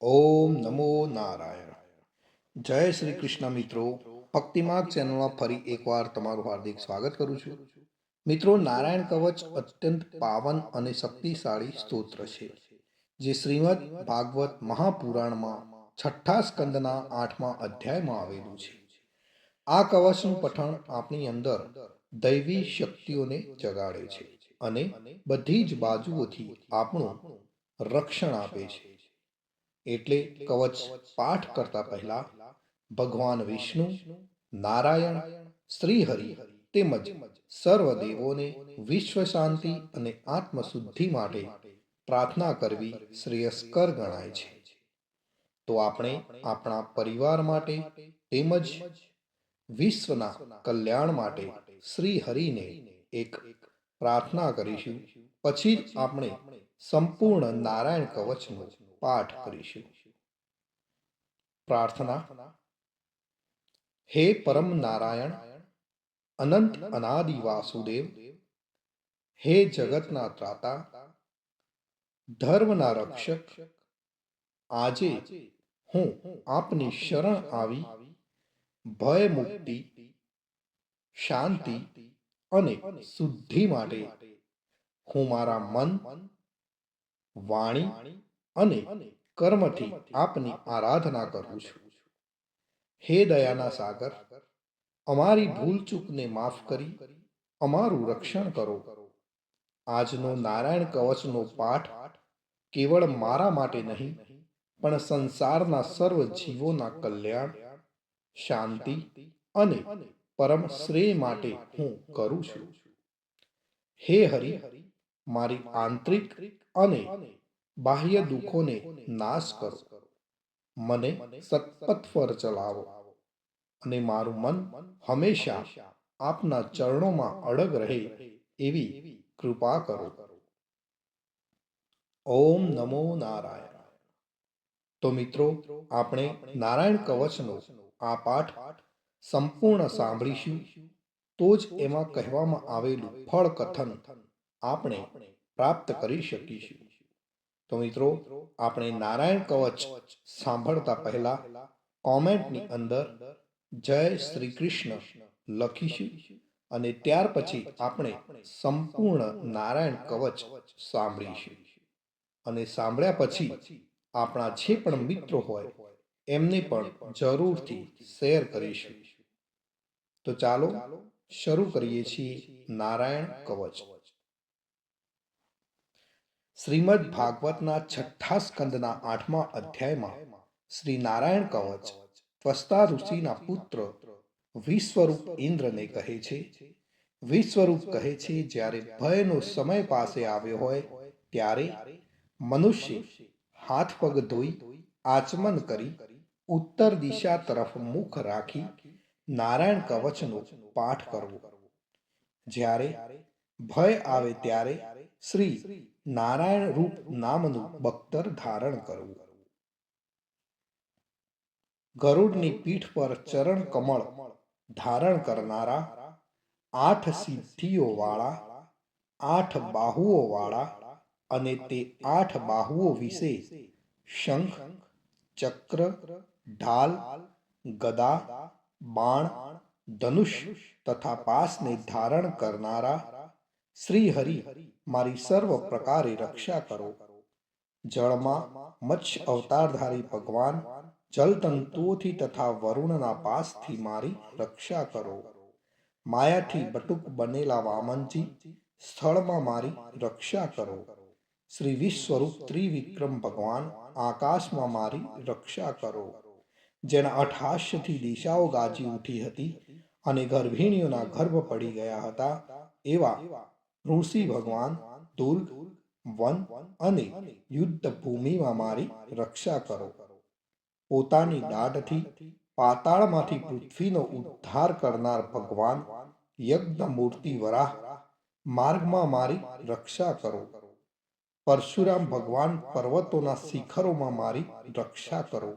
ઓમ નમો નારાયણ. જય શ્રી કૃષ્ણ મિત્રો. ભક્તિમાર્ગ ચેનલમાં ફરી એકવાર તમારું હાર્દિક સ્વાગત કરું છું. મિત્રો, નારાયણ કવચ અત્યંત પાવન અને શક્તિશાળી સ્તોત્ર છે, જે શ્રીમદ ભાગવત મહાપુરાણમાં છઠ્ઠા સ્કંદના 8મા અધ્યાયમાં આવેલું છે. આ કવચનું પઠણ આપણી અંદર દૈવી શક્તિઓને જગાડે છે અને બધી જ બાજુઓથી આપણું રક્ષણ આપે છે. એટલે કવચ પાઠ કરતા પહેલા ભગવાન વિષ્ણુ, નારાયણ, શ્રીહરિ તેમજ સર્વ દેવોને વિશ્વ શાંતિ અને આત્મશુદ્ધિ માટે પ્રાર્થના કરવી શ્રેયસ્કર ગણાય છે. તો આપણે આપણા પરિવાર માટે તેમજ વિશ્વના કલ્યાણ માટે શ્રી હરિને એક પ્રાર્થના કરીશું. પછી જ આપણે સંપૂર્ણ નારાયણ કવચનો પાઠ કરીશું. પ્રાર્થના. હે પરમ નારાયણ, અનંત અનાદિ વાસુદેવ, હે જગતના ત્રાતા, ધર્મના રક્ષક, આજે હું આપની શરણ આવી ભય મુક્તિ, શાંતિ અને શુદ્ધિ માટે હું મારા મન, વાણી અને કર્મથી આપની આરાધના કરું છું. હે દયાના સાગર, અમારી ભૂલચૂકને માફ કરી અમારું રક્ષણ કરો. આજનો નારાયણ કવચનો પાઠ કેવળ મારા માટે નહીં, પણ સંસારના સર્વ જીવોના કલ્યાણ, શાંતિ અને પરમ શ્રેય માટે હું કરું છું. હે હરિ, મારી આંતરિક અને બાહ્ય દુઃખોને નાશ કરો. મને સત્પથ પર ચલાવો અને મારું મન હંમેશા આપના ચરણોમાં અડગ રહે એવી કૃપા કરો. ઓમ નમો નારાયણ. તો મિત્રો, આપણે નારાયણ કવચનો આ પાઠ સંપૂર્ણ સાંભળીશું, તો જ એમાં કહેવામાં આવેલું ફળ કથન આપણે પ્રાપ્ત કરી શકીશું. તો મિત્રો, આપણે નારાયણ કવચ સાંભળતા પહેલા કોમેન્ટની અંદર જય શ્રી કૃષ્ણ લખીશું અને ત્યાર પછી આપણે સંપૂર્ણ નારાયણ કવચ સાંભળીશું. અને સાંભળ્યા પછી આપણા જે પણ મિત્રો હોય એમને પણ જરૂરથી શેર કરીશું. તો ચાલો શરૂ કરીએ છીએ નારાયણ કવચ. શ્રીમદ ભાગવતના છઠ્ઠા સ્કંદના 8મા અધ્યાયમાં શ્રી નારાયણ કવચ ત્વષ્ટા ઋષિના પુત્ર વિશ્વરૂપ ઇન્દ્રને કહે છે. વિશ્વરૂપ કહે છે, જ્યારે ભયનો સમય પાસે આવ્યો હોય ત્યારે મનુષ્ય હાથ પગ ધોઈ આચમન કરી ઉત્તર દિશા તરફ મુખ રાખી નારાયણ કવચનો પાઠ કરવો. જ્યારે ભય આવે ત્યારે શ્રી નારાયણ રૂપ નામનું બખ્તર ધારણ કરવું. ગરુડની પીઠ પર ચરણ કમળ ધારણ કરનારા, 8 સિદ્ધિઓ વાળા, 8 બાહુઓ વાળા અને તે 8 બાહુઓ વિશે શંખ, ચક્ર, ઢાલ, ગદા, બાણ, ધનુષ તથા પાસને ધારણ કરનારા શ્રી હરિ, મારી સર્વ પ્રકારે રક્ષા કરો. જળમાં મત્સ્ય અવતારધારી ભગવાન જલતંતુઓથી તથા વરુણના પાસથી મારી રક્ષા કરો. માયાથી બટુક બનેલા વામનજી, સ્થળમાં મારી રક્ષા કરો. શ્રી વિશ્વરૂપ ત્રિવિક્રમ ભગવાન, આકાશમાં મારી રક્ષા કરો. જેના અઠહાસ્યથી દિશાઓ ગાજી ઉઠી હતી અને ગર્ભિણીઓના ગર્ભ પડી ગયા હતા, એવા ઋષિ ભગવાન દુર્ગ, વન અને યુદ્ધ ભૂમિમાં મારી રક્ષા કરો. પોતાની દાઢથી પાતાળમાંથી પૃથ્વીનો ઉદ્ધાર કરનાર ભગવાન યજ્ઞ મૂર્તિ વરાહ, માર્ગમાં મારી રક્ષા કરો. પરશુરામ ભગવાન પર્વતોના શિખરોમાં મારી રક્ષા કરો.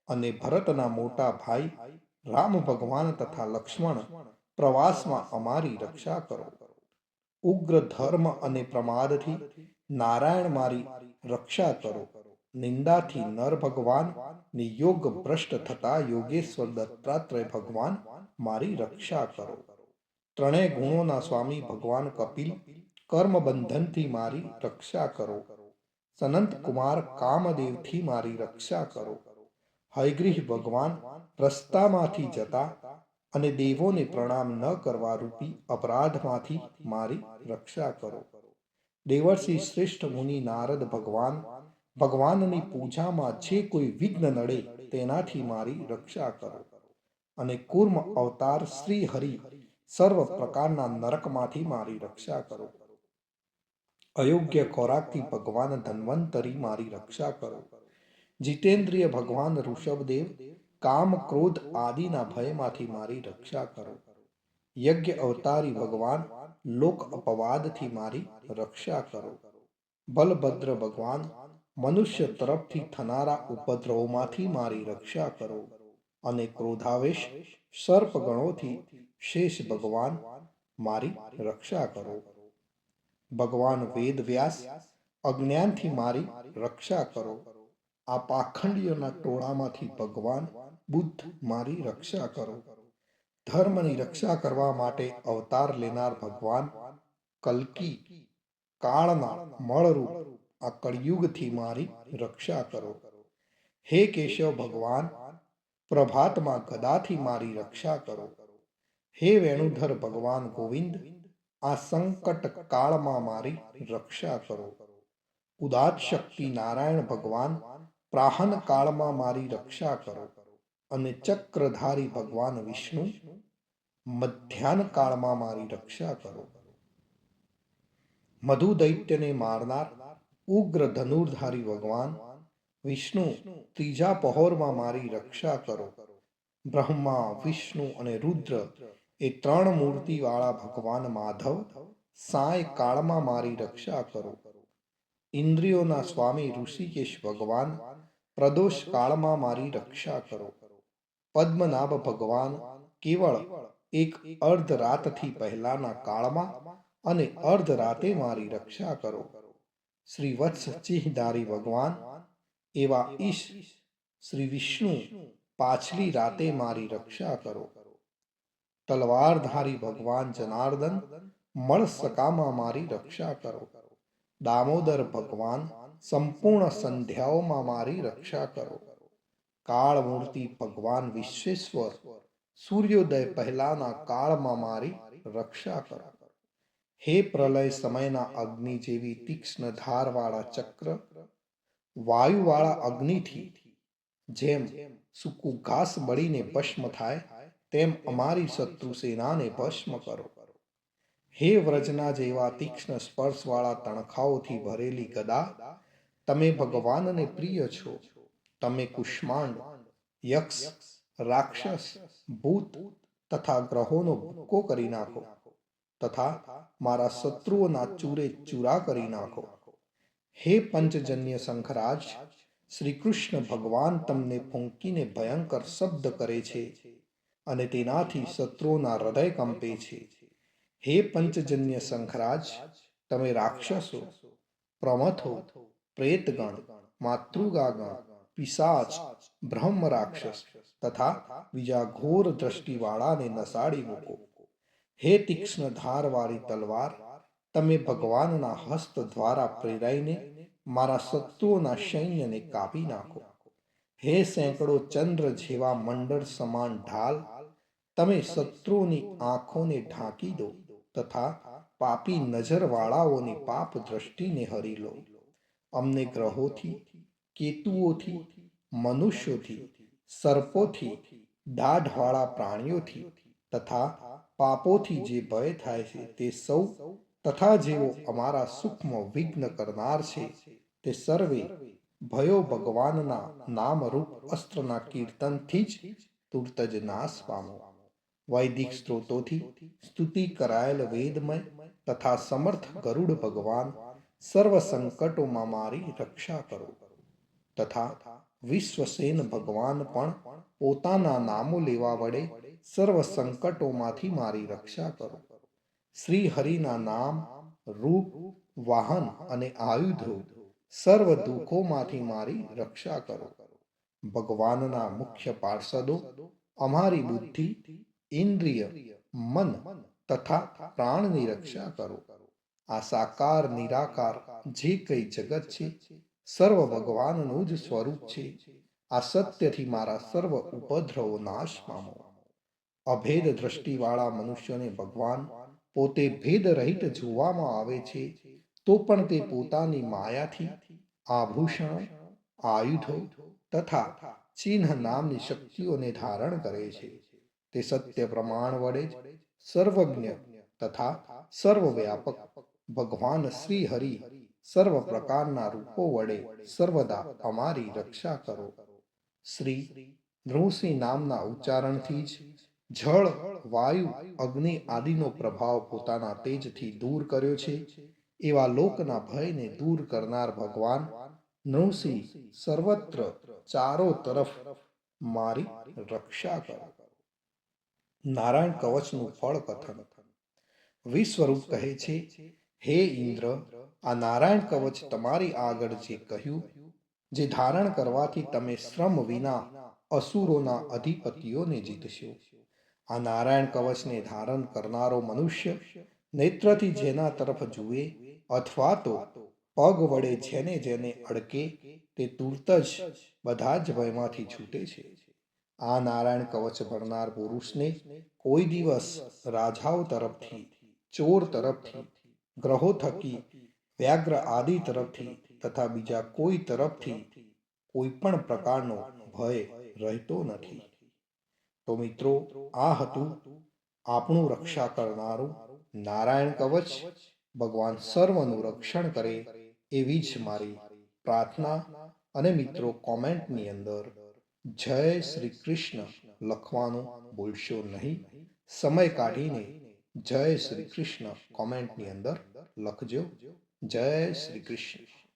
અને ભરતના મોટા ભાઈ રામ ભગવાન તથા લક્ષ્મણ પ્રવાસમાં અમારી રક્ષા કરો. ઉગ્ર ધર્મ અને પ્રમાદથી નારાયણ મારી રક્ષા કરો. નિંદાથી નર ભગવાન ને યોગ ભ્રષ્ટ થતા યોગેશ્વર દત્તાત્રેય ભગવાન મારી રક્ષા કરો. ત્રણેય ગુણોના સ્વામી ભગવાન કપિલ કર્મ બંધનથી મારી રક્ષા કરો. સનંત કુમાર કામદેવથી મારી રક્ષા કરો. હયગ્રીહ ભગવાન રસ્તામાંથી જતા અને દેવોને પ્રણામ ન કરવા રૂપી અપરાધમાંથી મારી રક્ષા કરો. દેવર્ષિ શ્રેષ્ઠ મુનિ નારદ ભગવાન ભગવાનની પૂજામાં જે કોઈ વિઘ્ન નડે તેનાથી મારી રક્ષા કરો. અને કૂર્મ અવતાર શ્રી હરિ સર્વ પ્રકારના નરકમાંથી મારી રક્ષા કરો. અયોગ્ય ખોરાકથી ભગવાન ધન્વંતરી મારી રક્ષા કરો. જીતેન્દ્રિય ભગવાન ઋષભદેવ કામ ક્રોધ આદિના ભયમાંથી મારી રક્ષા કરો. યજ્ઞ અવતારી ભગવાન લોક અપવાદથી મારી રક્ષા કરો. બલભદ્ર ભગવાન મનુષ્ય તરફથી થનારા ઉપદ્રવોમાંથી મારી રક્ષા કરો. અને ક્રોધાવેશ સર્પગણોથી શેષ ભગવાન મારી રક્ષા કરો. ભગવાન વેદ વ્યાસ અજ્ઞાનથી મારી રક્ષા કરો. આ પાખંડીઓના ટોળામાંથી ભગવાન બુદ્ધ મારી રક્ષા કરો. ધર્મની રક્ષા કરવા માટે અવતાર લેનાર ભગવાન કલ્કી કાળના મળરૂપ આ કળિયુગથી મારી રક્ષા કરો. હે કેશવ ભગવાન પ્રભાતમાં ગદાથી મારી રક્ષા કરો. હે વેણુધર ભગવાન ગોવિંદ આ સંકટ કાળમાં મારી રક્ષા કરો. ઉદાત શક્તિ નારાયણ ભગવાન પ્રાહન કાળમાં મારી રક્ષા કરો. અને ચક્રધારી ભગવાન વિષ્ણુ મધ્યાહન કાળમાં મારી રક્ષા કરો. મધુ દૈત્યને મારનાર ઉગ્ર ધનુર્ધારી ભગવાન વિષ્ણુ ત્રીજા પહોરમાં મારી રક્ષા કરો. બ્રહ્મા વિષ્ણુ અને રુદ્ર એ ત્રણ મૂર્તિવાળા ભગવાન માધવ સાય કાળમાં મારી રક્ષા કરો. ઇન્દ્રિયોના સ્વામી ઋષિકેશ ભગવાન પ્રદોષ કાળમાં મારી રક્ષા કરો. પદ્મનાભ ભગવાન કેવળ એક અર્ધ રાતથી પહેલાના કાળમાં અને અર્ધ રાતે મારી રક્ષા કરો. શ્રી વત્સ ચિહધારી ભગવાન એવા ઈશ શ્રી વિષ્ણુ પાછલી રાતે મારી રક્ષા કરો. તલવારધારી ભગવાન જનાર્દન મળસકામાં મારી રક્ષા કરો. દામોદર ભગવાન સંપૂર્ણ સંધ્યાઓમાં મારી રક્ષા કરો. કાળમૂર્તિ ભગવાન વિશ્વેશ્વર સૂર્યોદય પહેલાના કાળમાં મારી રક્ષા કરો. હે પ્રલય સમયના અગ્નિ જેવી તીક્ષ્ણ ધારવાળા ચક્ર વાયુવાળા અગ્નિથી જેમ સૂકું ઘાસ બળીને ભસ્મ થાય તેમ અમારી શત્રુ સેનાને ભસ્મ કરો. હે વ્રજના જેવા તીક્ષ્ણ સ્પર્શવાળા તણખાઓથી ભરેલી ગદા તમે ભગવાનને પ્રિય છો. તમે કુષ્માંડ યક્ષ રાક્ષસ ભૂત તથા ગ્રહોનો ભૂક્કો કરી નાખો તથા મારા શત્રુઓના ચૂરે ચૂરા કરી નાખો. હે પંચજન્ય શંખરાજ શ્રી કૃષ્ણ ભગવાન તમને ફૂંકીને ભયંકર શબ્દ કરે છે અને તેનાથી શત્રુઓના હૃદય કંપે છે. હે પંચજન્ય શંખરાજ તમે રાક્ષસો પ્રમથો પ્રેતગણ માતૃગાગણ પિશાચ બ્રહ્મ રાક્ષસ તથા બીજા ઘોર દ્રષ્ટિવાળાને નસાડી મૂકો. હે તીક્ષ્ણ ધારવાળી તલવાર તમે ભગવાનના હસ્ત દ્વારા પ્રેરાઈને મારા શત્રુઓના સૈન્યને કાપી નાખો. હે સેંકડો ચંદ્ર જેવા મંડળ સમાન ઢાલ તમે શત્રુઓની આંખોને ઢાંકી દો તથા પાપી નજરવાળાઓની પાપ દ્રષ્ટિને હરી લો. અમને ગ્રહોથી કેતુઓથી મનુષ્યોથી સર્પોથી દાઢવાળા પ્રાણીઓથી તથા પાપોથી જે ભય થાય છે તે સૌ તથા જેઓ અમારા સુખમાં વિઘ્ન કરનાર છે તે સર્વે ભયો ભગવાનના નામરૂપ અસ્ત્રના કીર્તનથી જ તુરત જ નાશ પામો. વૈદિક સ્ત્રોતોથી સ્તુતિ કરાયેલ વેદમય તથા સમર્થ ગરુડ ભગવાન સર્વ સંકટોમાં મારી રક્ષા કરો. તથા વિશ્વસેન ભગવાન પણ પોતાના નામો લેવા વડે સર્વ સંકટોમાંથી મારી રક્ષા કરો. શ્રી હરિના નામ રૂપ વાહન અને આયુધો સર્વ દુઃખોમાંથી મારી રક્ષા કરો. ભગવાનના મુખ્ય પાર્ષદો અમારી બુદ્ધિ, ઇન્દ્રિય, મન તથા પ્રાણની રક્ષા કરો. આ સાકાર નિરાકાર જે કંઈ જગત છે સર્વ ભગવાનનું જ સ્વરૂપ છે. આ સત્યથી મારા સર્વ ઉપદ્રવો નાશ પામો. અભેદ દ્રષ્ટિવાળા મનુષ્યોને ભગવાન પોતે ભેદ રહિત જોવામાં આવે છે, તો પણ તે પોતાની માયાથી આભૂષણો, આયુધો તથા ચિહ્ન નામની શક્તિઓને ધારણ કરે છે. તે સત્ય પ્રમાણ વડે જ સર્વજ્ઞ તથા સર્વવ્યાપક ભગવાન શ્રી હરિ સર્વ પ્રકારના રૂપો વડે સર્વદા અમારી રક્ષા કરો. શ્રી નૃસિંહ નામના ઉચ્ચારણથી જ જળ, વાયુ, અગ્નિ આદિનો પ્રભાવ પોતાના તેજથી દૂર કર્યો છે. એવા લોકના ભયને દૂર કરનાર ભગવાન નૃસિંહ સર્વત્ર ચારો તરફ મારી રક્ષા કરો. નારાયણ કવચનું ફળ કથન. વિશ્વરૂપ કહે છે, હે ઇન્દ્ર, આ નારાયણ કવચ તમારી આગળ જે કહ્યું, જે ધારણ કરવાથી તમે શ્રમ વિના અસુરોના અધિપતિઓને જીતશો. આ નારાયણ કવચને ધારણ કરનારો મનુષ્ય નેત્રથી જેના તરફ જુએ અથવા તો પગ વડે જેને જેને અડકે તે તુરત જ બધા જ ભયમાંથી છૂટે છે. આ નારાયણ કવચ ભરનાર પુરુષને કોઈ દિવસ રાજાઓ તરફથી, ચોર તરફથી, ગ્રહો થકી, વ્યાઘ્ર આદિ તરફથી તથા બીજા કોઈ તરફથી કોઈ પણ પ્રકારનો ભય રહેતો નથી. તો મિત્રો, આ હતું આપણું રક્ષા કરનારું નારાયણ કવચ. ભગવાન સર્વનું રક્ષણ કરે એવી જ મારી પ્રાર્થના. અને મિત્રો, કોમેન્ટની અંદર જય શ્રી કૃષ્ણ લખવાનું ભૂલશો નહીં. સમય કાઢીને જય શ્રી કૃષ્ણ કોમેન્ટની અંદર લખજો. જય શ્રી કૃષ્ણ.